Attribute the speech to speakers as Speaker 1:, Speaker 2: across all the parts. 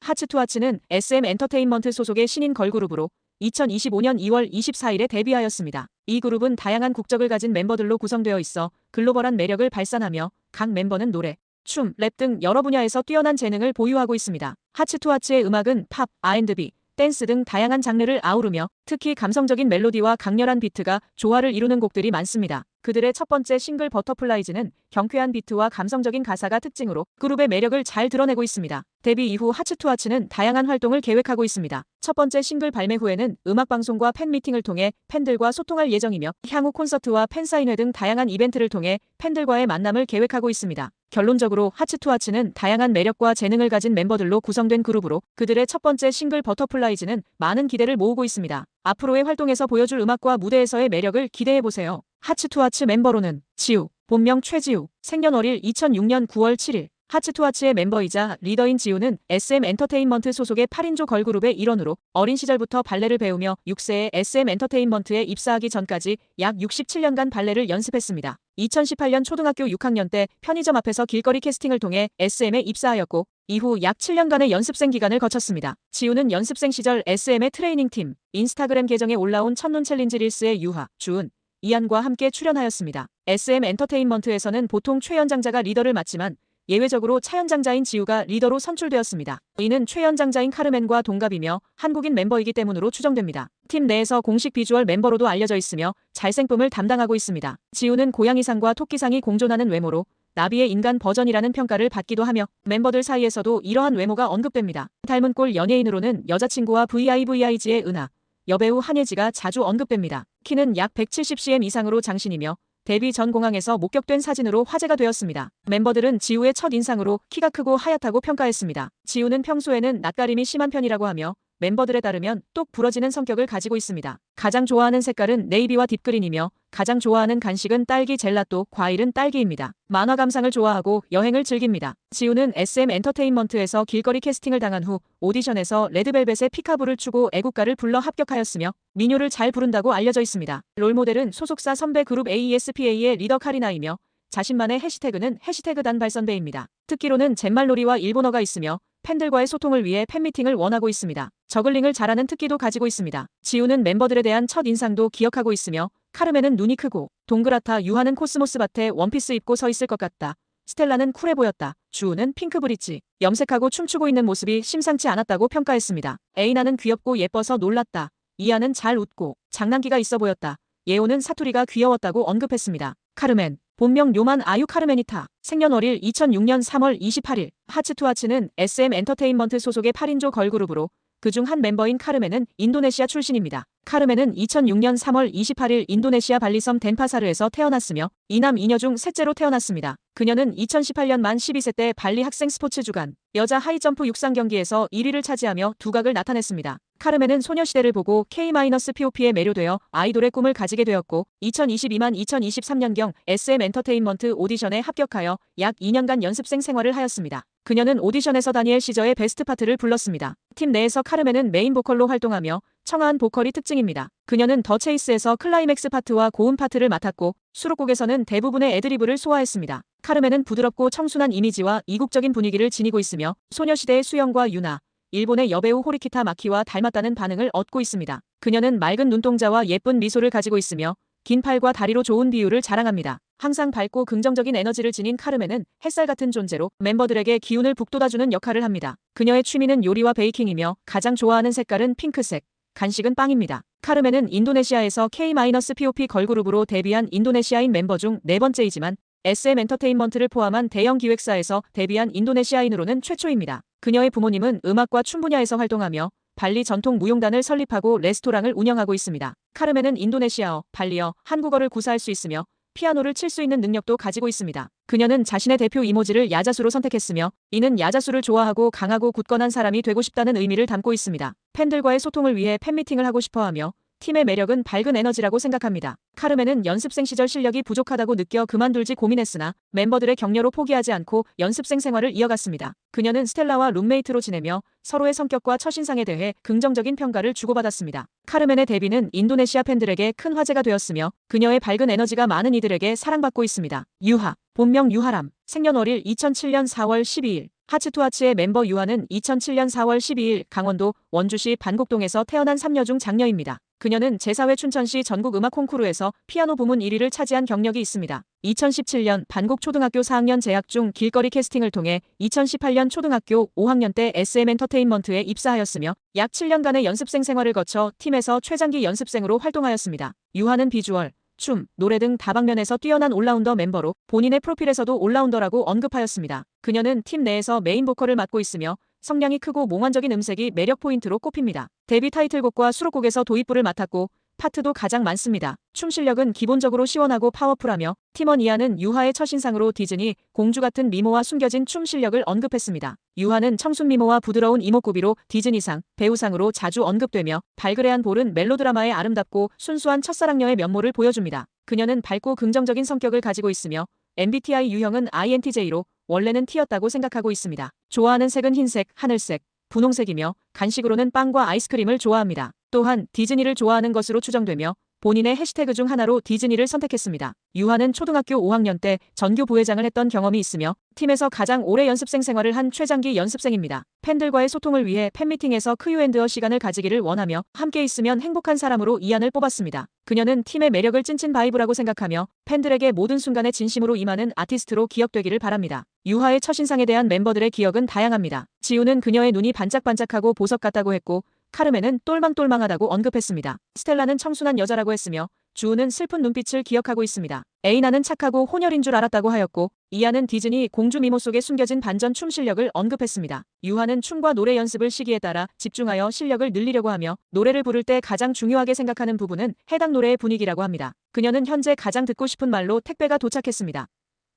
Speaker 1: 하츠투하츠는 SM 엔터테인먼트 소속의 신인 걸그룹으로 2025년 2월 24일에 데뷔하였습니다. 이 그룹은 다양한 국적을 가진 멤버들로 구성되어 있어 글로벌한 매력을 발산하며 각 멤버는 노래, 춤, 랩 등 여러 분야에서 뛰어난 재능을 보유하고 있습니다. 하츠투하츠의 음악은 팝, R&B, 댄스 등 다양한 장르를 아우르며 특히 감성적인 멜로디와 강렬한 비트가 조화를 이루는 곡들이 많습니다. 그들의 첫 번째 싱글 버터플라이즈는 경쾌한 비트와 감성적인 가사가 특징으로 그룹의 매력을 잘 드러내고 있습니다. 데뷔 이후 하츠투하츠는 다양한 활동을 계획하고 있습니다. 첫 번째 싱글 발매 후에는 음악방송과 팬미팅을 통해 팬들과 소통할 예정이며 향후 콘서트와 팬사인회 등 다양한 이벤트를 통해 팬들과의 만남을 계획하고 있습니다. 결론적으로 하츠투하츠는 다양한 매력과 재능을 가진 멤버들로 구성된 그룹으로 그들의 첫 번째 싱글 버터플라이즈는 많은 기대를 모으고 있습니다. 앞으로의 활동에서 보여줄 음악과 무대에서의 매력을 기대해보세요. 하츠투하츠 멤버로는 지우, 본명 최지우, 생년월일 2006년 9월 7일. 하츠투하츠의 멤버이자 리더인 지우는 SM 엔터테인먼트 소속의 8인조 걸그룹의 일원으로 어린 시절부터 발레를 배우며 6세에 SM 엔터테인먼트에 입사하기 전까지 약 67년간 발레를 연습했습니다. 2018년 초등학교 6학년 때 편의점 앞에서 길거리 캐스팅을 통해 SM에 입사하였고 이후 약 7년간의 연습생 기간을 거쳤습니다. 지우는 연습생 시절 SM의 트레이닝팀, 인스타그램 계정에 올라온 첫눈 챌린지 릴스의 유하, 주은, 이안과 함께 출연하였습니다. SM 엔터테인먼트에서는 보통 최연장자가 리더를 맡지만 예외적으로 차연장자인 지우가 리더로 선출되었습니다. 이는 최연장자인 카르멘과 동갑이며 한국인 멤버이기 때문으로 추정됩니다. 팀 내에서 공식 비주얼 멤버로도 알려져 있으며 잘생쁨을 담당하고 있습니다. 지우는 고양이상과 토끼상이 공존하는 외모로 나비의 인간 버전이라는 평가를 받기도 하며 멤버들 사이에서도 이러한 외모가 언급됩니다. 닮은 꼴 연예인으로는 여자친구와 VIVIG의 은하, 여배우 한예지가 자주 언급됩니다. 키는 약 170cm 이상으로 장신이며 데뷔 전 공항에서 목격된 사진으로 화제가 되었습니다. 멤버들은 지우의 첫 인상으로 키가 크고 하얗다고 평가했습니다. 지우는 평소에는 낯가림이 심한 편이라고 하며 멤버들에 따르면 똑 부러지는 성격을 가지고 있습니다. 가장 좋아하는 색깔은 네이비와 딥그린이며 가장 좋아하는 간식은 딸기 젤라또, 과일은 딸기입니다. 만화 감상을 좋아하고 여행을 즐깁니다. 지우는 SM 엔터테인먼트에서 길거리 캐스팅을 당한 후 오디션에서 레드벨벳의 피카부를 추고 애국가를 불러 합격하였으며 민요를 잘 부른다고 알려져 있습니다. 롤모델은 소속사 선배 그룹 AESPA의 리더 카리나이며 자신만의 해시태그는 해시태그 단발선배입니다. 특기로는 잿말놀이와 일본어가 있으며 팬들과의 소통을 위해 팬미팅을 원하고 있습니다. 저글링을 잘하는 특기도 가지고 있습니다. 지우는 멤버들에 대한 첫 인상도 기억하고 있으며 카르멘은 눈이 크고 동그랗다, 유하는 코스모스 밭에 원피스 입고 서 있을 것 같다, 스텔라는 쿨해 보였다, 주우는 핑크 브릿지, 염색하고 춤추고 있는 모습이 심상치 않았다고 평가했습니다. 에이나는 귀엽고 예뻐서 놀랐다, 이하는 잘 웃고 장난기가 있어 보였다, 예오는 사투리가 귀여웠다고 언급했습니다. 카르멘, 본명 요만 아유 카르메니타, 생년월일 2006년 3월 28일. 하츠투하츠는 SM 엔터테인먼트 소속의 8인조 걸그룹으로 그중 한 멤버인 카르멘은 인도네시아 출신입니다. 카르멘은 2006년 3월 28일 인도네시아 발리섬 덴파사르에서 태어났으며 이남 이녀 중 셋째로 태어났습니다. 그녀는 2018년 만 12세 때 발리 학생 스포츠 주간 여자 하이점프 육상 경기에서 1위를 차지하며 두각을 나타냈습니다. 카르멘은 소녀시대를 보고 K-POP에 매료되어 아이돌의 꿈을 가지게 되었고 2022만 2023년경 SM 엔터테인먼트 오디션에 합격하여 약 2년간 연습생 생활을 하였습니다. 그녀는 오디션에서 다니엘 시저의 베스트 파트를 불렀습니다. 팀 내에서 카르멘은 메인 보컬로 활동하며 청아한 보컬이 특징입니다. 그녀는 더 체이스에서 클라이맥스 파트와 고음 파트를 맡았고 수록곡에서는 대부분의 애드리브를 소화했습니다. 카르멘은 부드럽고 청순한 이미지와 이국적인 분위기를 지니고 있으며 소녀시대의 수영과 유나, 일본의 여배우 호리키타 마키와 닮았다는 반응을 얻고 있습니다. 그녀는 맑은 눈동자와 예쁜 미소를 가지고 있으며 긴 팔과 다리로 좋은 비율을 자랑합니다. 항상 밝고 긍정적인 에너지를 지닌 카르멘은 햇살 같은 존재로 멤버들에게 기운을 북돋아주는 역할을 합니다. 그녀의 취미는 요리와 베이킹이며 가장 좋아하는 색깔은 핑크색, 간식은 빵입니다. 카르멘은 인도네시아에서 K-POP 걸그룹으로 데뷔한 인도네시아인 멤버 중 네 번째이지만 SM 엔터테인먼트를 포함한 대형 기획사에서 데뷔한 인도네시아인으로는 최초입니다. 그녀의 부모님은 음악과 춤 분야에서 활동하며 발리 전통 무용단을 설립하고 레스토랑을 운영하고 있습니다. 카르멘은 인도네시아어, 발리어, 한국어를 구사할 수 있으며 피아노를 칠 수 있는 능력도 가지고 있습니다. 그녀는 자신의 대표 이모지를 야자수로 선택했으며 이는 야자수를 좋아하고 강하고 굳건한 사람이 되고 싶다는 의미를 담고 있습니다. 팬들과의 소통을 위해 팬미팅을 하고 싶어하며 팀의 매력은 밝은 에너지라고 생각합니다. 카르멘은 연습생 시절 실력이 부족하다고 느껴 그만둘지 고민했으나 멤버들의 격려로 포기하지 않고 연습생 생활을 이어갔습니다. 그녀는 스텔라와 룸메이트로 지내며 서로의 성격과 첫인상에 대해 긍정적인 평가를 주고받았습니다. 카르멘의 데뷔는 인도네시아 팬들에게 큰 화제가 되었으며 그녀의 밝은 에너지가 많은 이들에게 사랑받고 있습니다. 유하, 본명 유하람, 생년월일 2007년 4월 12일. 하츠투하츠의 멤버 유하는 2007년 4월 12일 강원도 원주시 반곡동에서 태어난 3녀 중 장녀입니다. 그녀는 제4회 춘천시 전국음악 콩쿠르에서 피아노 부문 1위를 차지한 경력이 있습니다. 2017년 반곡초등학교 4학년 재학 중 길거리 캐스팅을 통해 2018년 초등학교 5학년 때 SM엔터테인먼트에 입사하였으며 약 7년간의 연습생 생활을 거쳐 팀에서 최장기 연습생으로 활동하였습니다. 유하는 비주얼, 춤, 노래 등 다방면에서 뛰어난 올라운더 멤버로 본인의 프로필에서도 올라운더라고 언급하였습니다. 그녀는 팀 내에서 메인 보컬을 맡고 있으며 성량이 크고 몽환적인 음색이 매력 포인트로 꼽힙니다. 데뷔 타이틀곡과 수록곡에서 도입부를 맡았고 파트도 가장 많습니다. 춤 실력은 기본적으로 시원하고 파워풀하며 팀원 이하는 유하의 첫인상으로 디즈니 공주 같은 미모와 숨겨진 춤 실력을 언급했습니다. 유하는 청순 미모와 부드러운 이목구비로 디즈니상, 배우상으로 자주 언급되며 발그레한 볼은 멜로드라마의 아름답고 순수한 첫사랑녀의 면모를 보여줍니다. 그녀는 밝고 긍정적인 성격을 가지고 있으며 MBTI 유형은 INTJ로 원래는 T였다고 생각하고 있습니다. 좋아하는 색은 흰색, 하늘색, 분홍색이며 간식으로는 빵과 아이스크림을 좋아합니다. 또한 디즈니를 좋아하는 것으로 추정되며 본인의 해시태그 중 하나로 디즈니를 선택했습니다. 유하는 초등학교 5학년 때 전교 부회장을 했던 경험이 있으며 팀에서 가장 오래 연습생 생활을 한 최장기 연습생입니다. 팬들과의 소통을 위해 팬미팅에서 크유앤드어 시간을 가지기를 원하며 함께 있으면 행복한 사람으로 이안을 뽑았습니다. 그녀는 팀의 매력을 찐친 바이브라고 생각하며 팬들에게 모든 순간에 진심으로 임하는 아티스트로 기억되기를 바랍니다. 유하의 첫인상에 대한 멤버들의 기억은 다양합니다. 지우는 그녀의 눈이 반짝반짝하고 보석 같다고 했고 카르멘은 똘망똘망하다고 언급했습니다. 스텔라는 청순한 여자라고 했으며 주우는 슬픈 눈빛을 기억하고 있습니다. 에이나는 착하고 혼혈인 줄 알았다고 하였고 이하는 디즈니 공주 미모 속에 숨겨진 반전 춤 실력을 언급했습니다. 유하는 춤과 노래 연습을 시기에 따라 집중하여 실력을 늘리려고 하며 노래를 부를 때 가장 중요하게 생각하는 부분은 해당 노래의 분위기라고 합니다. 그녀는 현재 가장 듣고 싶은 말로 택배가 도착했습니다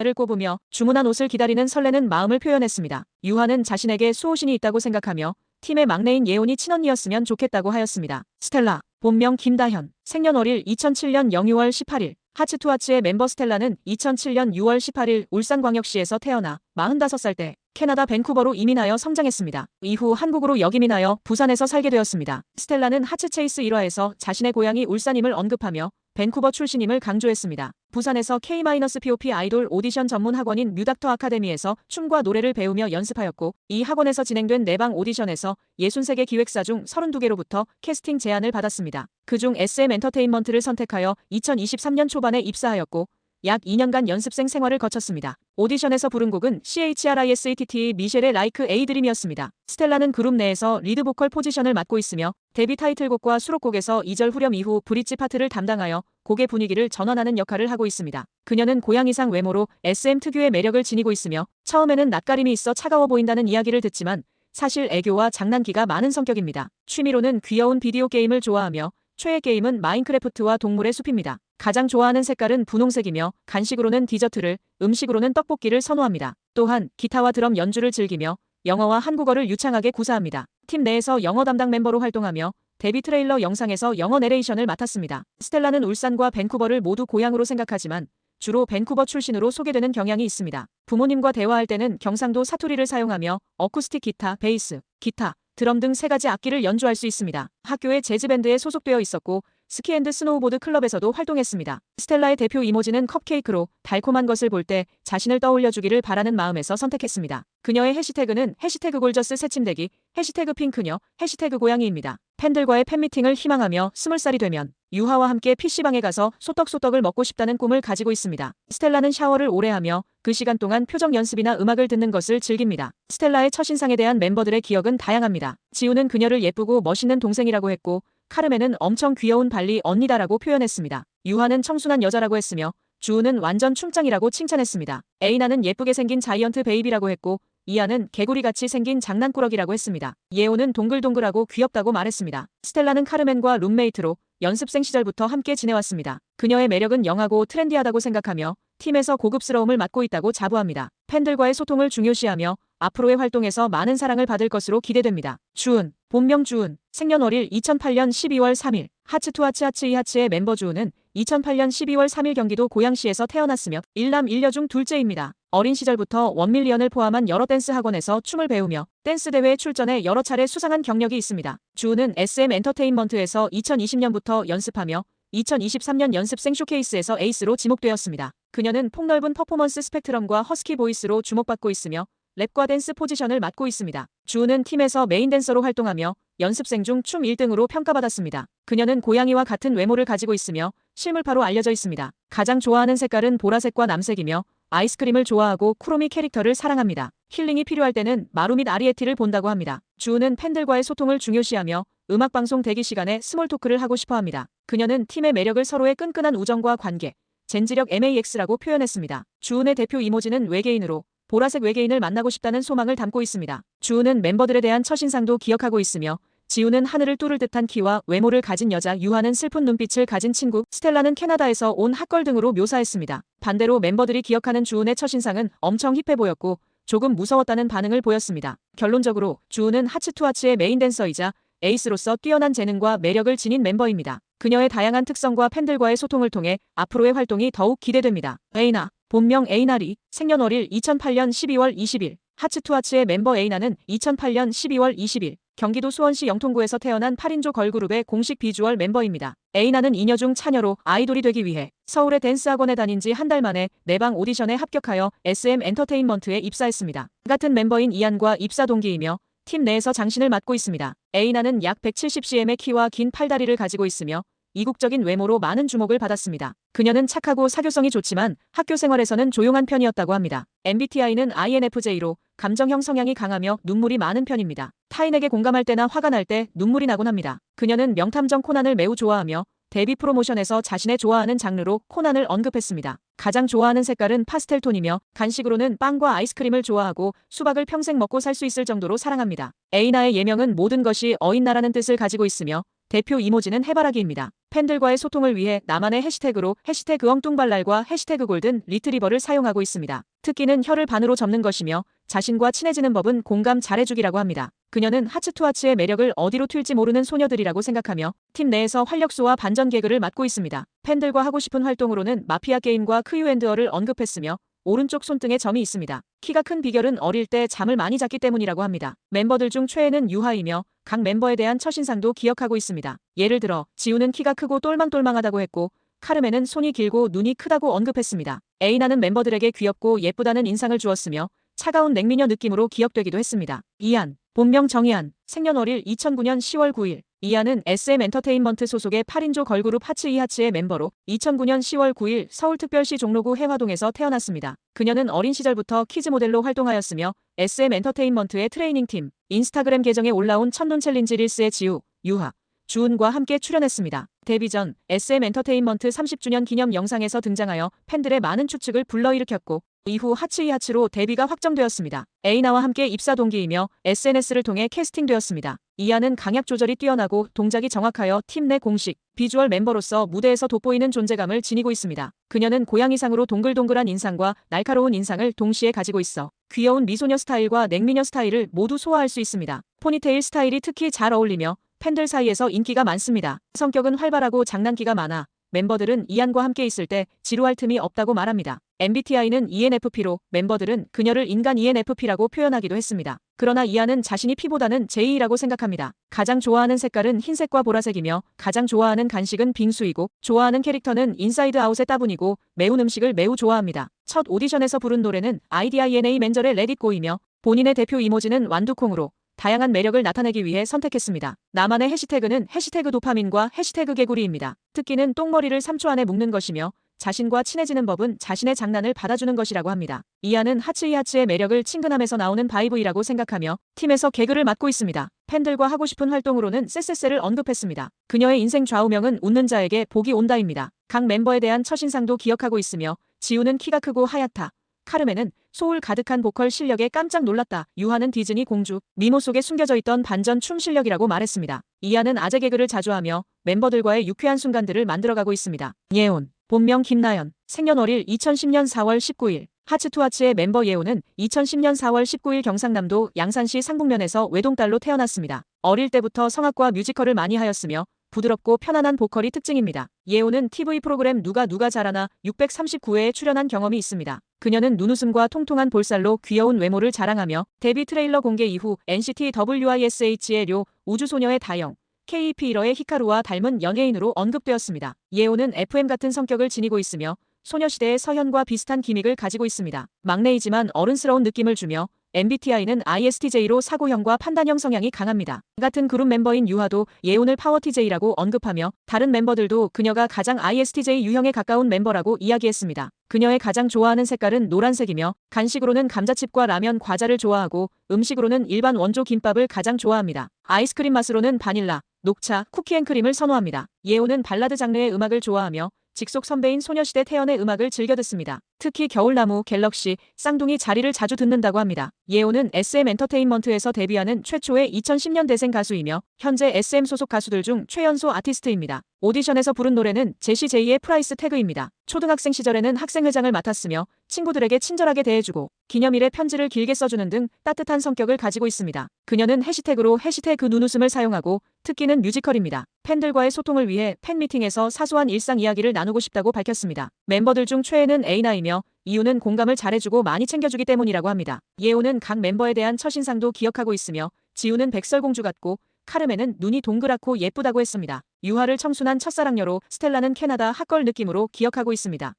Speaker 1: 를 꼽으며 주문한 옷을 기다리는 설레는 마음을 표현했습니다. 유하는 자신에게 수호신이 있다고 생각하며 팀의 막내인 예온이 친언니였으면 좋겠다고 하였습니다. 스텔라, 본명 김다현, 생년월일 2007년 02월 18일. 하츠투하츠의 멤버 스텔라는 2007년 6월 18일 울산광역시에서 태어나 45살 때 캐나다 밴쿠버로 이민하여 성장했습니다. 이후 한국으로 역이민하여 부산에서 살게 되었습니다. 스텔라는 하츠체이스 1화에서 자신의 고향이 울산임을 언급하며 밴쿠버 출신임을 강조했습니다. 부산에서 K-POP 아이돌 오디션 전문 학원인 뮤닥터 아카데미에서 춤과 노래를 배우며 연습하였고 이 학원에서 진행된 내방 오디션에서 63개 기획사 중 32개로부터 캐스팅 제안을 받았습니다. 그중 SM엔터테인먼트를 선택하여 2023년 초반에 입사하였고 약 2년간 연습생 생활을 거쳤습니다. 오디션에서 부른 곡은 CHRISETT의 미셸의 Like a Dream이었습니다. 스텔라는 그룹 내에서 리드 보컬 포지션을 맡고 있으며 데뷔 타이틀곡과 수록곡에서 2절 후렴 이후 브릿지 파트를 담당하여 곡의 분위기를 전환하는 역할을 하고 있습니다. 그녀는 고양이상 외모로 SM 특유의 매력을 지니고 있으며 처음에는 낯가림이 있어 차가워 보인다는 이야기를 듣지만 사실 애교와 장난기가 많은 성격입니다. 취미로는 귀여운 비디오 게임을 좋아하며 최애 게임은 마인크래프트와 동물의 숲입니다. 가장 좋아하는 색깔은 분홍색이며 간식으로는 디저트를, 음식으로는 떡볶이를 선호합니다. 또한 기타와 드럼 연주를 즐기며 영어와 한국어를 유창하게 구사합니다. 팀 내에서 영어 담당 멤버로 활동하며 데뷔 트레일러 영상에서 영어 내레이션을 맡았습니다. 스텔라는 울산과 밴쿠버를 모두 고향으로 생각하지만 주로 밴쿠버 출신으로 소개되는 경향이 있습니다. 부모님과 대화할 때는 경상도 사투리를 사용하며 어쿠스틱 기타, 베이스, 기타, 드럼 등 3가지 악기를 연주할 수 있습니다. 학교의 재즈밴드에 소속되어 있었고 스키앤드 스노우보드 클럽에서도 활동했습니다. 스텔라의 대표 이모지는 컵케이크로 달콤한 것을 볼 때 자신을 떠올려주기를 바라는 마음에서 선택했습니다. 그녀의 해시태그는 해시태그 골저스 새침대기, 해시태그 핑크녀, 해시태그 고양이입니다. 팬들과의 팬미팅을 희망하며 20살이 되면 유하와 함께 PC방에 가서 소떡소떡을 먹고 싶다는 꿈을 가지고 있습니다. 스텔라는 샤워를 오래 하며 그 시간 동안 표정 연습이나 음악을 듣는 것을 즐깁니다. 스텔라의 첫인상에 대한 멤버들의 기억은 다양합니다. 지우는 그녀를 예쁘고 멋있는 동생이라고 했고 카르멘은 엄청 귀여운 발리 언니다라고 표현했습니다. 유하는 청순한 여자라고 했으며 주우는 완전 춤짱이라고 칭찬했습니다. 에이나는 예쁘게 생긴 자이언트 베이비라고 했고 이하는 개구리같이 생긴 장난꾸러기라고 했습니다. 예온은 동글동글하고 귀엽다고 말했습니다. 스텔라는 카르멘과 룸메이트로 연습생 시절부터 함께 지내왔습니다. 그녀의 매력은 영하고 트렌디하다고 생각하며 팀에서 고급스러움을 맡고 있다고 자부합니다. 팬들과의 소통을 중요시하며 앞으로의 활동에서 많은 사랑을 받을 것으로 기대됩니다. 주은, 본명 주은, 생년월일 2008년 12월 3일. 하츠투하츠 하츠이하츠의 멤버 주은은 2008년 12월 3일 경기도 고양시에서 태어났으며 1남 1녀 중 둘째입니다. 어린 시절부터 원밀리언을 포함한 여러 댄스 학원에서 춤을 배우며 댄스 대회에 출전해 여러 차례 수상한 경력이 있습니다. 주은은 SM엔터테인먼트에서 2020년부터 연습하며 2023년 연습생 쇼케이스에서 에이스로 지목되었습니다. 그녀는 폭넓은 퍼포먼스 스펙트럼과 허스키 보이스로 주목받고 있으며 랩과 댄스 포지션을 맡고 있습니다. 주은은 팀에서 메인 댄서로 활동하며 연습생 중 춤 1등으로 평가받았습니다. 그녀는 고양이와 같은 외모를 가지고 있으며 실물파로 알려져 있습니다. 가장 좋아하는 색깔은 보라색과 남색이며 아이스크림을 좋아하고 쿠로미 캐릭터를 사랑합니다. 힐링이 필요할 때는 마루 및 아리에티를 본다고 합니다. 주은은 팬들과의 소통을 중요시하며 음악방송 대기 시간에 스몰 토크를 하고 싶어 합니다. 그녀는 팀의 매력을 서로의 끈끈한 우정과 관계, 젠지력 MAX라고 표현했습니다. 주은의 대표 이모지는 외계인으로 보라색 외계인을 만나고 싶다는 소망을 담고 있습니다. 주은은 멤버들에 대한 첫인상도 기억하고 있으며 지우는 하늘을 뚫을 듯한 키와 외모를 가진 여자, 유하는 슬픈 눈빛을 가진 친구, 스텔라는 캐나다에서 온 핫걸 등으로 묘사했습니다. 반대로 멤버들이 기억하는 주은의 첫인상은 엄청 힙해 보였고 조금 무서웠다는 반응을 보였습니다. 결론적으로 주은은 하츠투하츠의 메인 댄서이자 에이스로서 뛰어난 재능과 매력을 지닌 멤버입니다. 그녀의 다양한 특성과 팬들과의 소통을 통해 앞으로의 활동이 더욱 기대됩니다. 에이나, 본명 에이나리, 생년월일 2008년 12월 20일, 하츠투하츠의 멤버 에이나는 2008년 12월 20일, 경기도 수원시 영통구에서 태어난 8인조 걸그룹의 공식 비주얼 멤버입니다. 에이나는 이녀 중 차녀로 아이돌이 되기 위해 서울의 댄스학원에 다닌 지 한 달 만에 내방 오디션에 합격하여 SM 엔터테인먼트에 입사했습니다. 같은 멤버인 이안과 입사 동기이며 팀 내에서 장신을 맡고 있습니다. 에이나는 약 170cm의 키와 긴 팔다리를 가지고 있으며 이국적인 외모로 많은 주목을 받았습니다. 그녀는 착하고 사교성이 좋지만 학교 생활에서는 조용한 편이었다고 합니다. MBTI는 INFJ로 감정형 성향이 강하며 눈물이 많은 편입니다. 타인에게 공감할 때나 화가 날 때 눈물이 나곤 합니다. 그녀는 명탐정 코난을 매우 좋아하며 데뷔 프로모션에서 자신의 좋아하는 장르로 코난을 언급했습니다. 가장 좋아하는 색깔은 파스텔톤이며 간식으로는 빵과 아이스크림을 좋아하고 수박을 평생 먹고 살 수 있을 정도로 사랑합니다. 에이나의 예명은 모든 것이 어인나라는 뜻을 가지고 있으며 대표 이모지는 해바라기입니다. 팬들과의 소통을 위해 나만의 해시태그로 해시태그 엉뚱발랄과 해시태그 골든 리트리버를 사용하고 있습니다. 특기는 혀를 반으로 접는 것이며 자신과 친해지는 법은 공감 잘해주기라고 합니다. 그녀는 하츠투하츠의 매력을 어디로 튈지 모르는 소녀들이라고 생각하며 팀 내에서 활력소와 반전 개그를 맡고 있습니다. 팬들과 하고 싶은 활동으로는 마피아 게임과 크유앤드어를 언급했으며 오른쪽 손등에 점이 있습니다. 키가 큰 비결은 어릴 때 잠을 많이 잤기 때문이라고 합니다. 멤버들 중 최애는 유하이며 각 멤버에 대한 첫인상도 기억하고 있습니다. 예를 들어 지우는 키가 크고 똘망똘망하다고 했고 카르멘은 손이 길고 눈이 크다고 언급했습니다. 에이나는 멤버들에게 귀엽고 예쁘다는 인상을 주었으며 차가운 냉미녀 느낌으로 기억되기도 했습니다. 이안, 본명 정이안, 생년월일 2009년 10월 9일. 이안은 SM 엔터테인먼트 소속의 8인조 걸그룹 하츠이하츠의 멤버로 2009년 10월 9일 서울특별시 종로구 해화동에서 태어났습니다. 그녀는 어린 시절부터 키즈 모델로 활동하였으며 SM 엔터테인먼트의 트레이닝팀, 인스타그램 계정에 올라온 첫눈 챌린지 릴스의 지우, 유하, 주은과 함께 출연했습니다. 데뷔 전 SM 엔터테인먼트 30주년 기념 영상에서 등장하여 팬들의 많은 추측을 불러일으켰고 이후 하츠이하츠로 데뷔가 확정되었습니다. 에이나와 함께 입사 동기이며 SNS를 통해 캐스팅되었습니다. 이안은 강약 조절이 뛰어나고 동작이 정확하여 팀 내 공식 비주얼 멤버로서 무대에서 돋보이는 존재감을 지니고 있습니다. 그녀는 고양이상으로 동글동글한 인상과 날카로운 인상을 동시에 가지고 있어 귀여운 미소녀 스타일과 냉미녀 스타일을 모두 소화할 수 있습니다. 포니테일 스타일이 특히 잘 어울리며 팬들 사이에서 인기가 많습니다. 성격은 활발하고 장난기가 많아 멤버들은 이안과 함께 있을 때 지루할 틈이 없다고 말합니다. MBTI는 ENFP로 멤버들은 그녀를 인간 ENFP라고 표현하기도 했습니다. 그러나 이안은 자신이 P보다는 J라고 생각합니다. 가장 좋아하는 색깔은 흰색과 보라색이며 가장 좋아하는 간식은 빙수이고 좋아하는 캐릭터는 인사이드 아웃의 따분이고 매운 음식을 매우 좋아합니다. 첫 오디션에서 부른 노래는 IDINA 맨절의 Let It Go이며 본인의 대표 이모지는 완두콩으로 다양한 매력을 나타내기 위해 선택했습니다. 나만의 해시태그는 해시태그 도파민과 해시태그 개구리입니다. 특기는 똥머리를 3초 안에 묶는 것이며 자신과 친해지는 법은 자신의 장난을 받아주는 것이라고 합니다. 이안은 하츠이하츠의 매력을 친근함에서 나오는 바이브이라고 생각하며 팀에서 개그를 맡고 있습니다. 팬들과 하고 싶은 활동으로는 쎄쎄쎄를 언급했습니다. 그녀의 인생 좌우명은 웃는 자에게 복이 온다입니다. 각 멤버에 대한 첫인상도 기억하고 있으며 지우는 키가 크고 하얗다. 카르멘은 소울 가득한 보컬 실력에 깜짝 놀랐다. 유하는 디즈니 공주, 미모 속에 숨겨져 있던 반전 춤 실력이라고 말했습니다. 이안은 아재 개그를 자주 하며 멤버들과의 유쾌한 순간들을 만들어가고 있습니다. 예온, 본명 김나연, 생년월일 2010년 4월 19일. 하츠투하츠의 멤버 예온은 2010년 4월 19일 경상남도 양산시 상북면에서 외동딸로 태어났습니다. 어릴 때부터 성악과 뮤지컬을 많이 하였으며 부드럽고 편안한 보컬이 특징입니다. 예온은 TV 프로그램 누가 잘하나 639회에 출연한 경험이 있습니다. 그녀는 눈웃음과 통통한 볼살로 귀여운 외모를 자랑하며 데뷔 트레일러 공개 이후 NCT WISH의 료, 우주소녀의 다영, K-EP1의 히카루와 닮은 연예인으로 언급되었습니다. 예온은 FM 같은 성격을 지니고 있으며 소녀시대의 서현과 비슷한 기믹을 가지고 있습니다. 막내이지만 어른스러운 느낌을 주며 MBTI는 ISTJ로 사고형과 판단형 성향이 강합니다. 같은 그룹 멤버인 유하도 예온을 파워TJ라고 언급하며 다른 멤버들도 그녀가 가장 ISTJ 유형에 가까운 멤버라고 이야기했습니다. 그녀의 가장 좋아하는 색깔은 노란색이며 간식으로는 감자칩과 라면, 과자를 좋아하고 음식으로는 일반 원조 김밥을 가장 좋아합니다. 아이스크림 맛으로는 바닐라, 녹차, 쿠키앤크림을 선호합니다. 예온은 발라드 장르의 음악을 좋아하며 직속 선배인 소녀시대 태연의 음악을 즐겨 듣습니다. 특히 겨울나무, 갤럭시, 쌍둥이 자리를 자주 듣는다고 합니다. 예온은 SM 엔터테인먼트에서 데뷔하는 최초의 2010년대생 가수이며 현재 SM 소속 가수들 중 최연소 아티스트입니다. 오디션에서 부른 노래는 제시 제이의 프라이스 태그입니다. 초등학생 시절에는 학생회장을 맡았으며 친구들에게 친절하게 대해주고 기념일에 편지를 길게 써주는 등 따뜻한 성격을 가지고 있습니다. 그녀는 해시태그로 해시태그 눈웃음을 사용하고 특기는 뮤지컬입니다. 팬들과의 소통을 위해 팬미팅에서 사소한 일상 이야기를 나누고 싶다고 밝혔습니다. 멤버들 중 최애는 에이나이며 이유는 공감을 잘해주고 많이 챙겨주기 때문이라고 합니다. 예온은 각 멤버에 대한 첫인상도 기억하고 있으며 지우는 백설공주 같고 카르멘은 눈이 동그랗고 예쁘다고 했습니다. 유하를 청순한 첫사랑녀로 스텔라는 캐나다 핫걸 느낌으로 기억하고 있습니다.